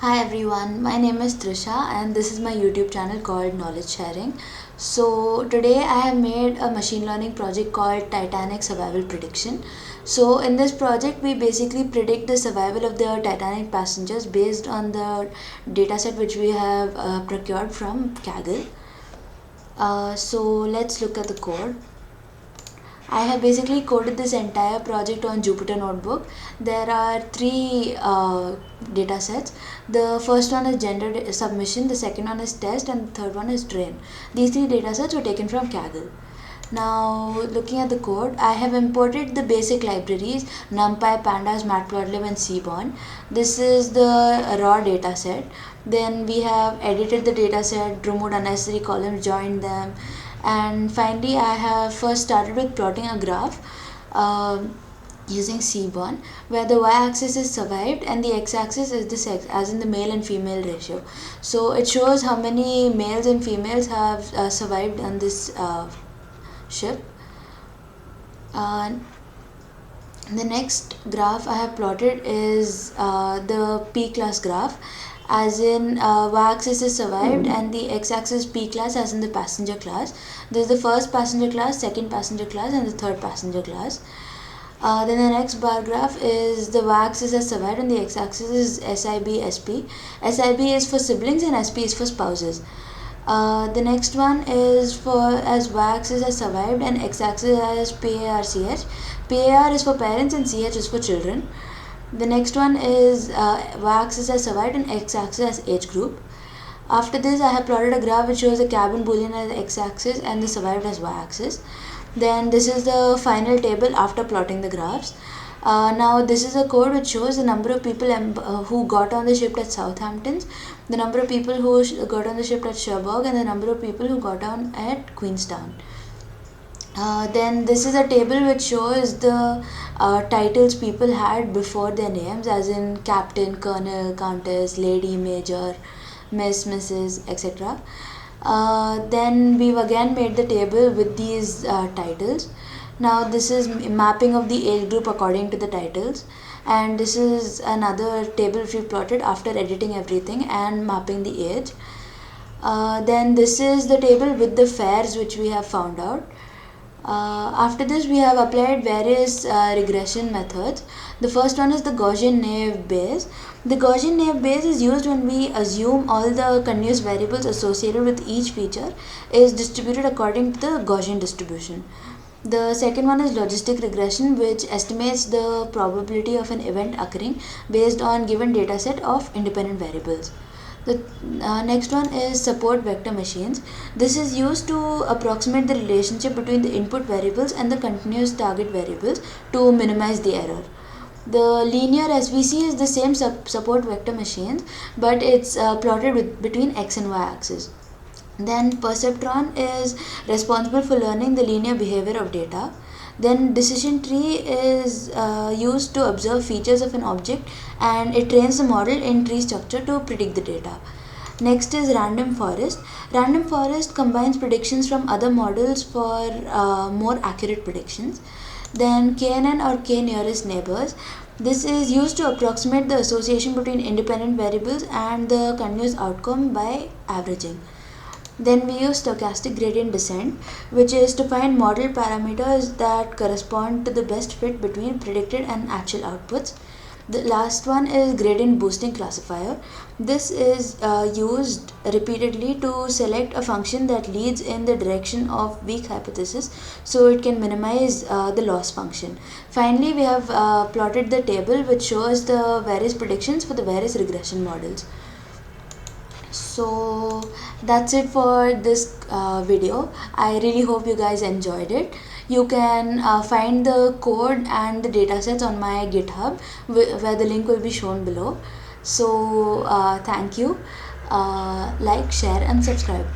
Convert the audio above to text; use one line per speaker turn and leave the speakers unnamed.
Hi everyone, my name is Trisha and this is my YouTube channel called Knowledge Sharing. So today I have made a machine learning project called Titanic Survival Prediction. So in this project we basically predict the survival of the Titanic passengers based on the dataset which we have procured from Kaggle. So let's look at the code. I have basically coded this entire project on Jupyter Notebook. There are three data sets. The first one is gender submission, the second one is test, and the third one is train. These three data sets were taken from Kaggle. Now, looking at the code, I have imported the basic libraries NumPy, Pandas, Matplotlib, and Seaborn. This is the raw data set. Then we have edited the data set, removed unnecessary columns, joined them, and finally I have first started with plotting a graph using Seaborn, where the y-axis is survived and the x-axis is the sex, as in the male and female ratio. So it shows how many males and females have survived on this ship. The next graph I have plotted is the P class graph, as in y-axis is survived and the x-axis P class, as in the passenger class. This is the first passenger class, second passenger class, and the third passenger class. Then the next bar graph is the y-axis has survived and the x-axis is SIB, SP. SIB is for siblings and SP is for spouses. The next one is for as y-axis has survived and x-axis has PARCH. PAR is for parents and CH is for children. The next one is y-axis has survived and x-axis has age group. After this, I have plotted a graph which shows the cabin boolean as x-axis and the survived as y-axis. Then this is the final table after plotting the graphs. Now this is a code which shows the number of people who got on the ship at Southampton, the number of people who got on the ship at Cherbourg, and the number of people who got on at Queenstown. Then this is a table which shows the titles people had before their names, as in captain, colonel, countess, lady, major, miss, mrs, etc. Then we've again made the table with these titles. Now this is mapping of the age group according to the titles, and this is another table which we plotted after editing everything and mapping the age. Then this is the table with the fares which we have found out. After this, we have applied various regression methods. The first one is the Gaussian naive Bayes. The Gaussian naive Bayes is used when we assume all the continuous variables associated with each feature is distributed according to the Gaussian distribution. The second one is logistic regression, which estimates the probability of an event occurring based on given dataset of independent variables. The next one is support vector machines. This is used to approximate the relationship between the input variables and the continuous target variables to minimize the error. The linear SVC is the same support vector machines, but it's plotted between x and y axis. Then perceptron is responsible for learning the linear behavior of data. Then decision tree is used to observe features of an object, and it trains the model in tree structure to predict the data. Next is random forest. Random forest combines predictions from other models for more accurate predictions. Then KNN or K nearest neighbors. This is used to approximate the association between independent variables and the continuous outcome by averaging. Then we use stochastic gradient descent, which is to find model parameters that correspond to the best fit between predicted and actual outputs. The last one is gradient boosting classifier. This is used repeatedly to select a function that leads in the direction of weak hypothesis, so it can minimize the loss function. Finally, we have plotted the table which shows the various predictions for the various regression models. So that's it for this video. I really hope you guys enjoyed it. You can find the code and the datasets on my GitHub, where the link will be shown below. So thank you. Like, share and subscribe.